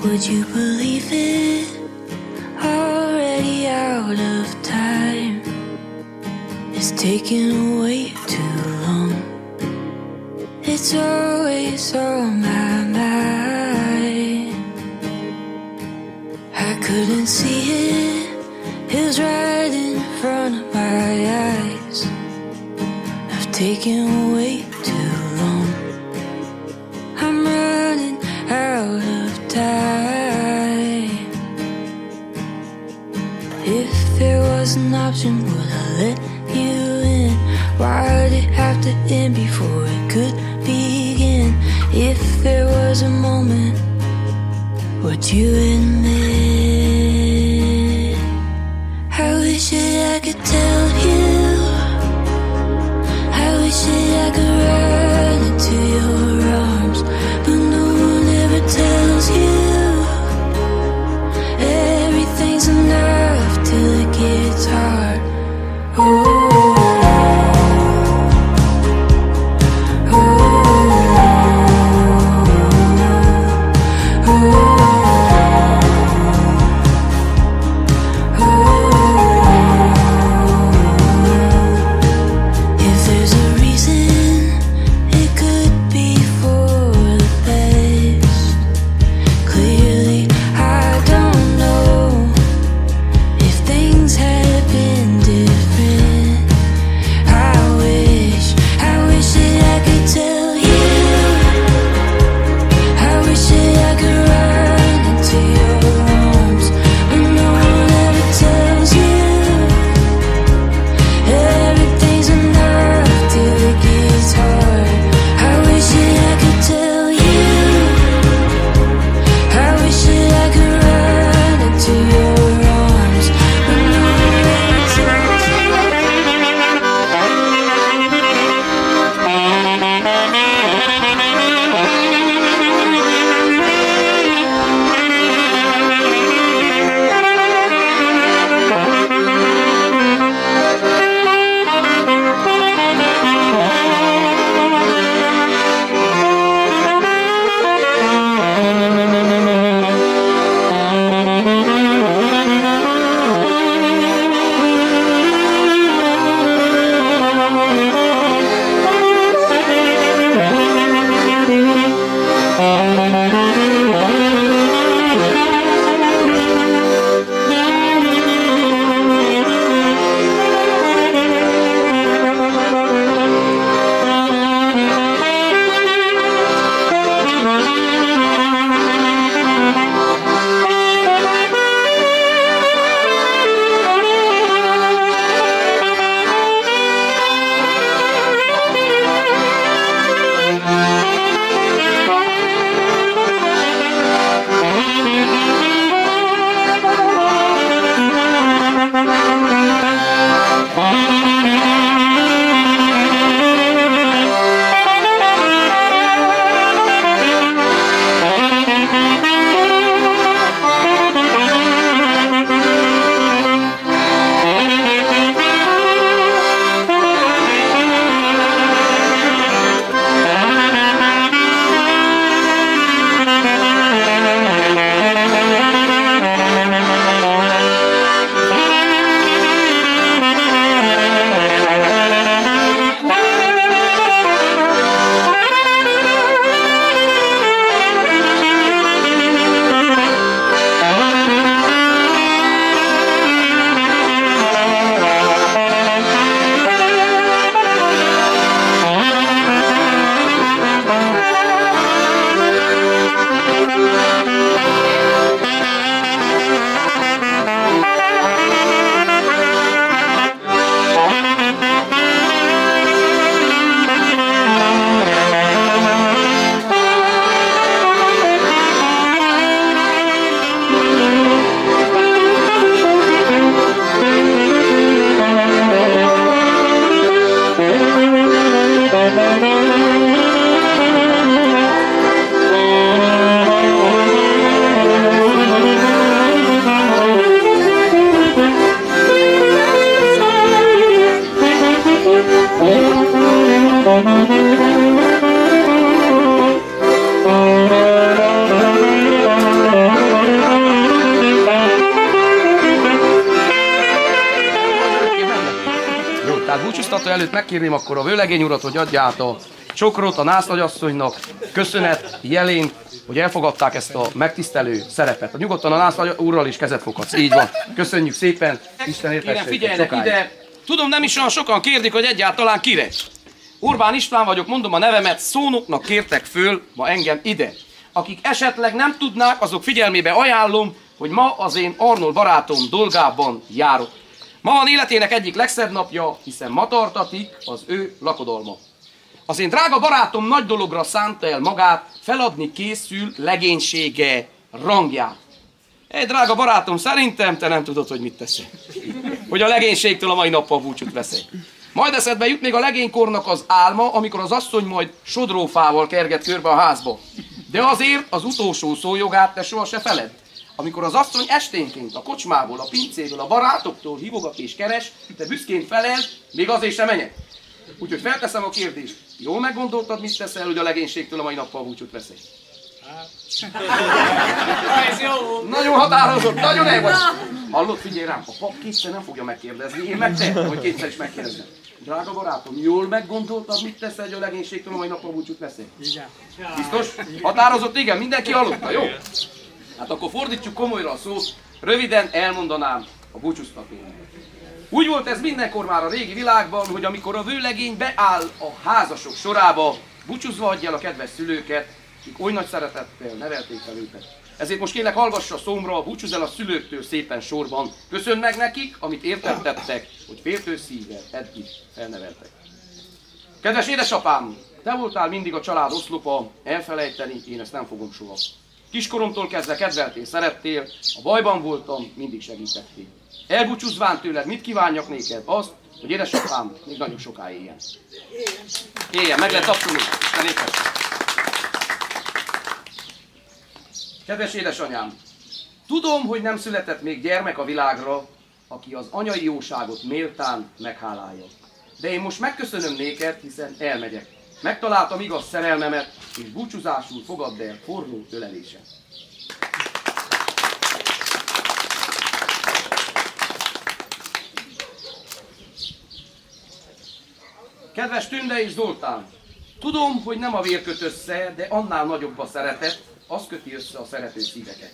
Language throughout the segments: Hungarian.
Would you believe it? Already out of time. It's taking way too long. It's always on my mind. I couldn't see it. It was right in front of my eyes. I've taken way too long. I'm running out of time. If there was an option, would I let you in? Why'd it have to end before it could begin? If there was a moment, would you admit? I wish that I could tell you. I wish that I could run into your arms, but no one ever tells you everything's enough till it gets hard. Oh. búcsúztató előtt megkérném akkor a vőlegény urat, hogy adja át a csokrot a násznagyasszonynak, köszönet jelén, hogy elfogadták ezt a megtisztelő szerepet. A nyugodtan a násznagy úrral is kezet foghatsz. Így van. Köszönjük szépen. Isten értessék. Kérem, figyeljenek ide. Tudom, nem is olyan sokan kérdik, hogy egyáltalán kire. Urbán István vagyok, mondom a nevemet, szónoknak kértek föl ma engem ide. Akik esetleg nem tudnák, azok figyelmébe ajánlom, hogy ma az én Arnold barátom dolgában járok. Ma van életének egyik legszebb napja, hiszen ma tartatik az ő lakodalma. Az én drága barátom nagy dologra szánta el magát, feladni készül legénysége rangját. Egy drága barátom, szerintem te nem tudod, hogy mit teszel. Hogy a legénységtől a mai nappal búcsút veszek. Majd eszedbe jut még a legénykornak az álma, amikor az asszony majd sodrófával kerget körbe a házba. De azért az utolsó szójogát te soha se feledd. Amikor az asszony esténként a kocsmából, a pincéből, a barátoktól hívogat és keres, te büszkén felel, még azért sem menjek. Úgyhogy felteszem a kérdést. Jól meggondoltad, mit teszel, hogy a legénységtől a mai nappal búcsút veszek? Nagyon határozott, nagyon el vagy. Hallod, figyelj rám, a pap kétszer nem fogja megkérdezni, én meg te, hogy kétszer is megkérdezem. Drága barátom, jól meggondoltad, mit teszel, hogy a legénységtől a mai nappal búcsút veszek? Igen. Biztos? Határozott, igen, mindenki hallotta, jó? Hát akkor fordítsuk komolyra a szót, röviden elmondanám a búcsúztatót. Úgy volt ez mindenkor már a régi világban, hogy amikor a vőlegény beáll a házasok sorába, búcsúzva adja el a kedves szülőket, akik oly nagy szeretettel nevelték fel őket. Ezért most kérlek, hallgassa szomra, búcsúzz el a szülőktől szépen sorban. Köszönj meg nekik, amit értettettek, hogy féltő szívvel eddig felneveltek. Kedves édesapám, te voltál mindig a család oszlopa, elfelejteni én ezt nem fogom soha. Kiskoromtól kezdve kedveltél, szerettél, a bajban voltam, mindig segítettél. Elbúcsúzván tőled, mit kívánjak néked? Azt, hogy édesapám még nagyon soká éljen. Éljen, meg lehet tapsolni, Isten édes. Kedves édesanyám, tudom, hogy nem született még gyermek a világra, aki az anyai jóságot méltán meghálálja. De én most megköszönöm néked, hiszen elmegyek. Megtaláltam igaz szerelmemet, és búcsúzásul fogadd el forró ölelése. Kedves Tünde és Zoltán, tudom, hogy nem a vér köt össze, de annál nagyobb a szeretet, az köti össze a szerető szíveket.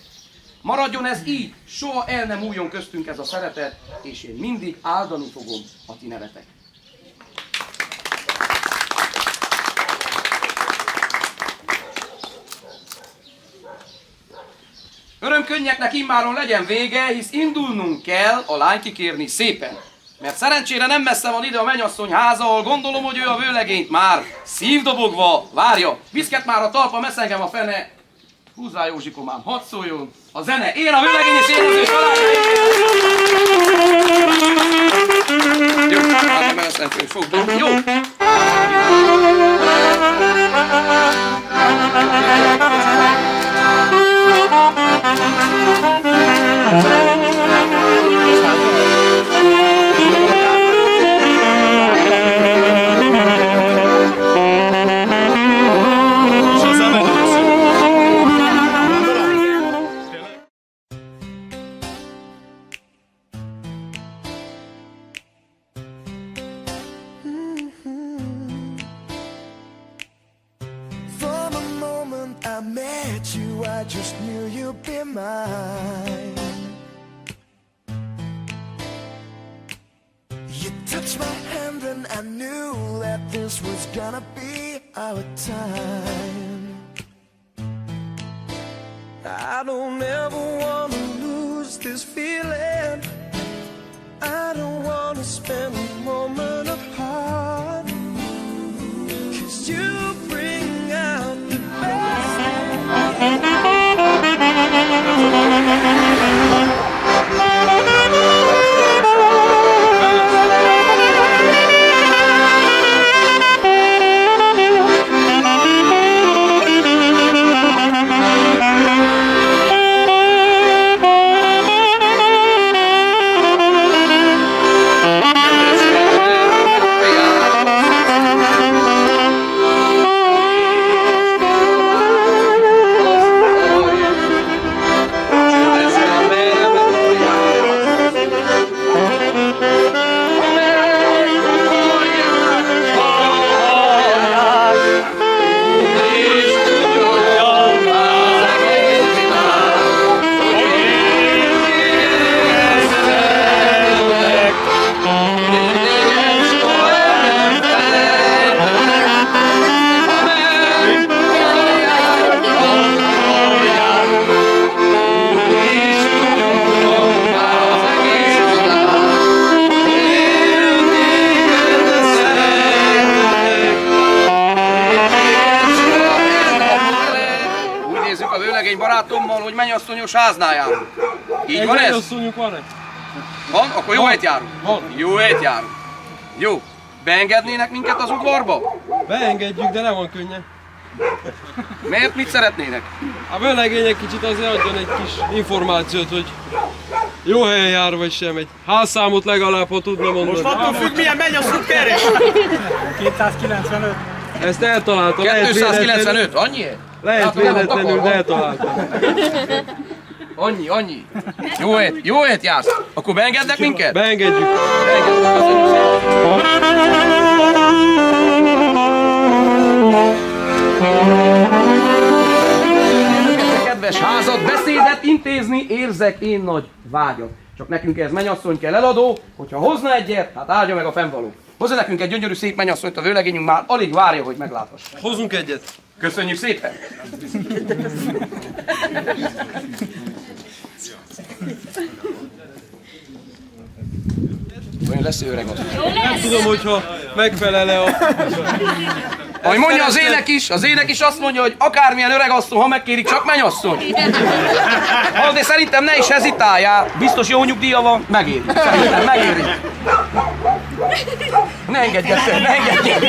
Maradjon ez így, soha el nem múljon köztünk ez a szeretet, és én mindig áldani fogom a ti nevetek. Örömkönnyeknek immáron legyen vége, hisz indulnunk kell a lányt kikérni szépen. Mert szerencsére nem messze van ide a mennyasszony háza, ahol gondolom, hogy ő a vőlegényt már szívdobogva várja. Viszket már a talpa, meszengem a fene. Húzzá Józsikomám, hadd szóljon a zene. Én a vőlegény és én az ő családja. Jó, hát nem elszentő, hogy fogom. Jó. I don't ever wanna lose this feeling. I don't wanna spend a moment apart, 'cause you bring out the best in me. barátommal, hogy mennyasszonyos háznál járunk. Így van ez? Mennyasszonyunk van-e? Van? Akkor jó helyt járunk. Van. Jó helyt járunk. Jó. Beengednének minket az udvarba? Beengedjük, de nem van könnyen. Miért? Mit szeretnének? A vőlegény egy kicsit azért adjon egy kis információt, hogy jó helyen jár vagy sem, egy házszámot legalább, ha tudna mondani. Most attól függ, milyen mennyasszony keres. 295. Ezt eltaláltam. 295, annyiért? Lehet véletlenül, de eltaláltam. Annyi. Jó helyt jársz. Akkor beengednek minket? Beengedjük. Beengednek, köszönjük szépen. Kedves házat, beszédet intézni érzek én nagy vágyat. Csak nekünk ez mennyasszony kell eladó, hogyha hozna egyet, hát áldja meg a fennvaló. Hozza nekünk egy gyönyörű szép mennyasszonyt, a vőlegényünk már alig várja, hogy megláthassa. Hozzunk egyet. Köszönjük szépen! Olyan lesz öreg az. Nem tudom, hogyha megfelel-e a... Ahogy mondja az ének is azt mondja, hogy akármilyen öregasszony, ha megkérik, csak mennyasszony. De szerintem ne is hezitáljál, biztos jó nyugdíja van, megéri. Szerintem megéri. Ne engedjed fel, ne engedjed.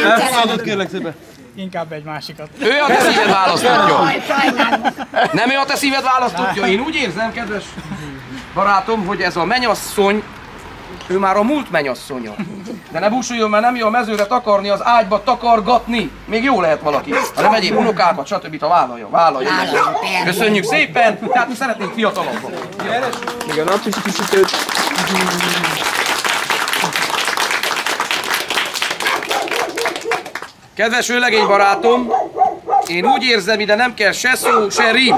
Elfogadod, kérlek szépen. Inkább egy másikat. Ő a te szíved választotja. Nem ő a te szíved választotja. Én úgy érzem, kedves barátom, hogy ez a mennyasszony, ő már a múlt mennyasszonya. De ne búsuljon, mert nem jó a mezőre takarni, az ágyba takargatni. Még jó lehet valaki. Hanem egyéb unokákat, stb. Vállalja. Köszönjük szépen. Tehát mi szeretnénk fiatalabban. Még a napkisütőt. Kedves vőlegény barátom, én úgy érzem, ide nem kell se szó, se rím.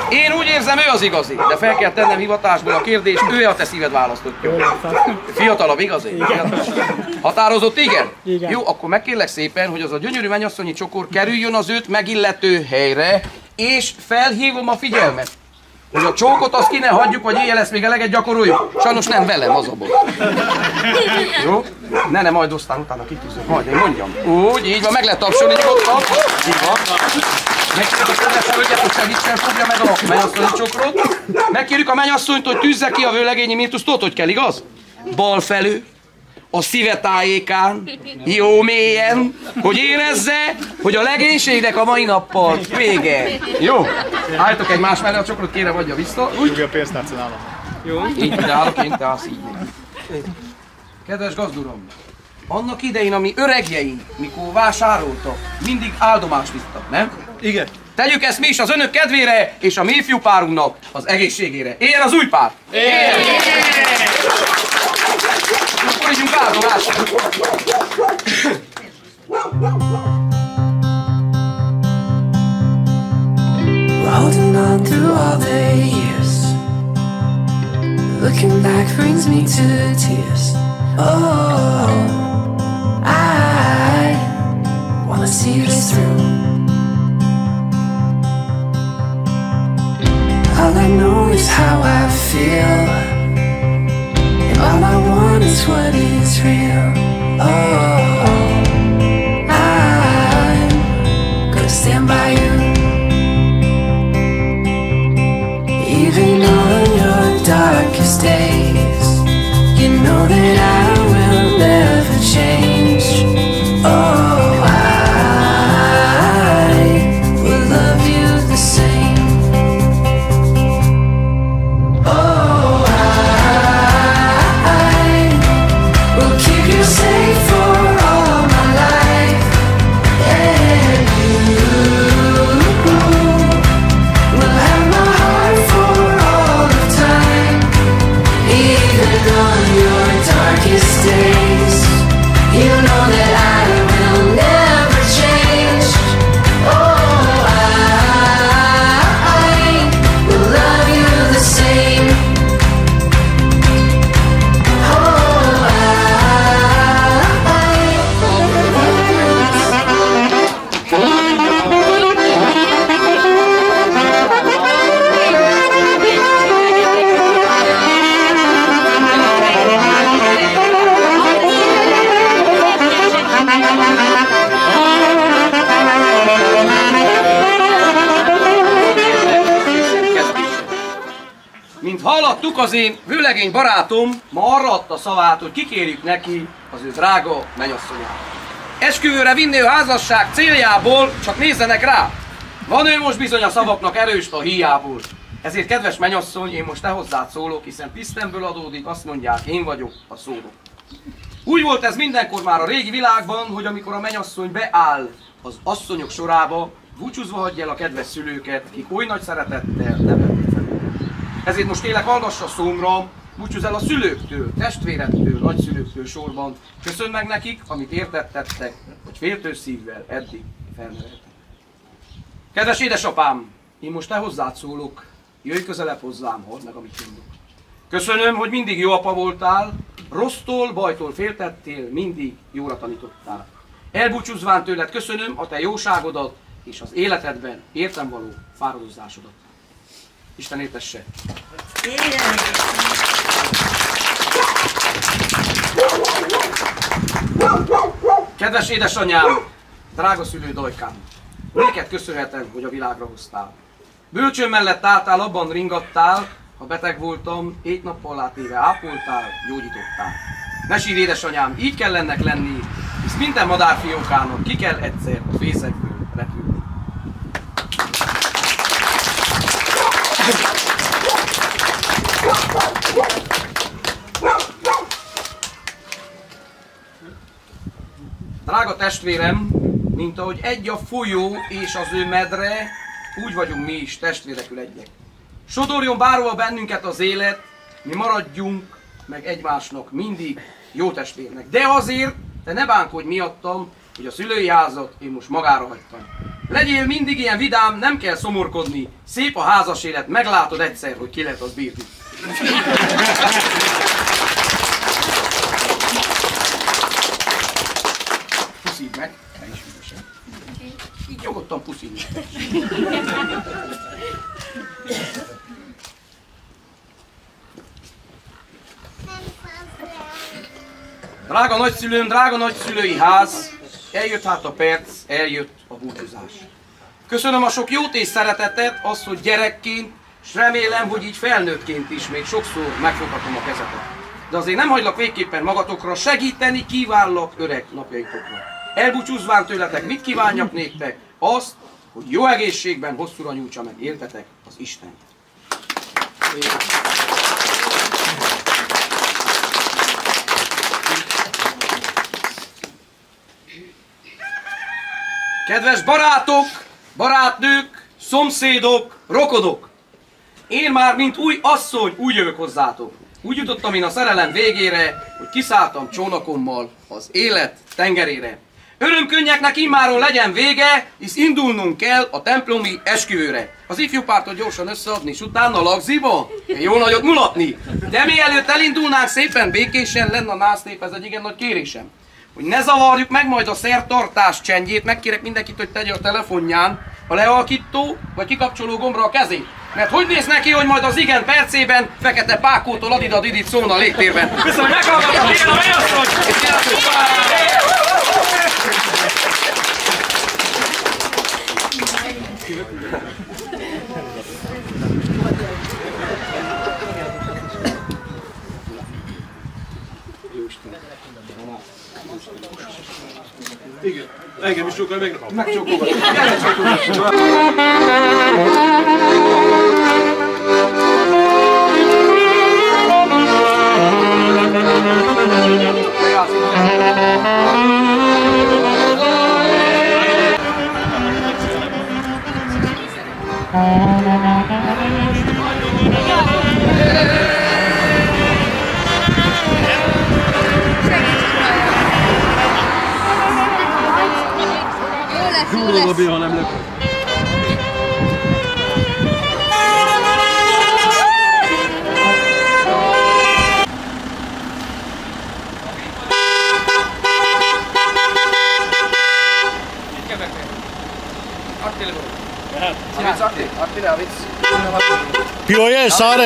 Én úgy érzem, ő az igazi, de fel kell tennem hivatásból a kérdést, ő a te szíved választottja. Fiatalabb, igazi? Igen. Határozott, igen? Igen. Jó, akkor megkérlek szépen, hogy az a gyönyörű mennyasszonyi csokor kerüljön az őt megillető helyre, és felhívom a figyelmet, hogy a csókot azt ki ne hagyjuk, vagy éjjel ezt még eleget gyakoroljuk. Sajnos nem velem, az a baj. Jó? Ne, majd aztán utána kitűzök, majd én mondjam. Úgy, így van, meg lehet tapsolni nyugodtan. Így van. Megkérjük a kedves hölgyet, hogy segítsen, fogja meg a mennyasszonyi csokrot. Megkérjük a mennyasszonyt, hogy tűzze ki a vőlegényi mirtuszt, tudod, hogy kell, igaz? Bal felő, a szíve tájékán, jó mélyen, hogy érezze, hogy a legénységnek a mai nappal vége. Jó? Álljatok egymás mellé, a csokrot kérem adja vissza. Úgy. Ugye a pénztárcán állom. Jó? Így állok én, te állsz így. Kedves gazduram, annak idején, ami öregjeink, mikor vásároltak, mindig áldomást ittak, nem? Igen. Tegyük ezt mi is az önök kedvére, és a mi ifjú párunknak az egészségére. Éljen az új pár! Éljen! Akkor ígyunk áldomást! Holding on through all the years. Looking back brings me to tears. Oh, I wanna see this through. All I know is how I feel, and all I want is what is real. Oh, I'm gonna stand by you, even on your darkest days. You know that I will never change. Oh, I will love you the same. Oh, hallottuk, az én vőlegény barátom ma arra adta szavát, hogy kikérjük neki az ő drága mennyasszonyát. Esküvőre vinni ő házasság céljából, csak nézzenek rá! Van ő most bizony a szavaknak erős a híjából. Ezért, kedves mennyasszony, én most te hozzád szólok, hiszen tisztemből adódik, azt mondják, én vagyok a szónok. Úgy volt ez mindenkor már a régi világban, hogy amikor a mennyasszony beáll az asszonyok sorába, búcsúzva hagyja el a kedves szülőket, kik oly nagy szeretettel nevelték fel. Ezért most kérlek, hallgassa szómra, búcsúzz el a szülőktől, testvérettől, nagyszülőktől sorban. Köszönj meg nekik, amit értettettek, hogy féltő szívvel eddig felneveltek. Kedves édesapám, én most te hozzád szólok, jöjj közelebb hozzám, halld meg, amit mondok. Köszönöm, hogy mindig jó apa voltál, rossztól, bajtól féltettél, mindig jóra tanítottál. Elbúcsúzván tőled köszönöm a te jóságodat, és az életedben értem való fáradozásodat. Isten értesse! Kedves édesanyám, drága szülő Dajkám, néked köszönhetem, hogy a világra hoztál. Bölcsőm mellett álltál, abban ringattál, ha beteg voltam, 7 nappal átéve ápoltál, gyógyítottál. Ne sírj, édesanyám, így kell ennek lenni, hisz minden madárfiókának ki kell egyszer a fészekből repülni. Drága testvérem, mint ahogy egy a folyó és az ő medre, úgy vagyunk mi is testvérekül egyek. Sodorjon bárhova bennünket az élet, mi maradjunk meg egymásnak mindig jó testvérnek. De azért te ne bánkodj miattam, hogy a szülői házat én most magára hagytam. Legyél mindig ilyen vidám, nem kell szomorkodni, szép a házas élet, meglátod egyszer, hogy ki lehet az bírni. Puszíd meg, ne is ügyesen. Így nyugodtan puszíd meg. Drága nagyszülőm, drága nagyszülői ház, eljött hát a perc, eljött a búcsúzás. Köszönöm a sok jót és szeretetet, azt, hogy gyerekként, s remélem, hogy így felnőttként is még sokszor megfoghatom a kezetet. De azért nem hagylak végképpen magatokra, segíteni kívállak öreg napjaitokra. Elbúcsúzván tőletek, mit kívánjak néktek? Azt, hogy jó egészségben hosszúra nyújtsa meg éltetek az Isten. Kedves barátok, barátnők, szomszédok, rokonok! Én már, mint új asszony, úgy jövök hozzátok. Úgy jutottam én a szerelem végére, hogy kiszálltam csónakommal az élet tengerére. Örömkönnyeknek immáron legyen vége, hisz indulnunk kell a templomi esküvőre. Az ifjú pártot gyorsan összeadni, és utána lagziba jó nagyot mulatni. De mielőtt elindulnánk szépen békésen, lenne a násznép, ez egy igen nagy kérésem. Hogy ne zavarjuk meg majd a szertartás csendjét, megkérek mindenkit, hogy tegye a telefonján a lealkító vagy kikapcsoló gombra a kezét. Mert hogy néz neki, hogy majd az igen percében Fekete Pákótól Adidadidit szólna a légtérben. Köszönöm, hogy meghallgattam, én a mennyasszony! Igen, engem is csókolj meg. Megcsókolod. Durva Labi, ha nem lepő. Jó jössz, Ari!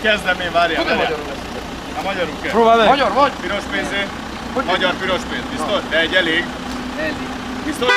Kezdem én, várjál, várjál. A magyarul kell. Próbálj meg! Magyar vagy? Piros pénzé. Magyar piros pénz. Biztos? De egy elég. Elég. Biztos?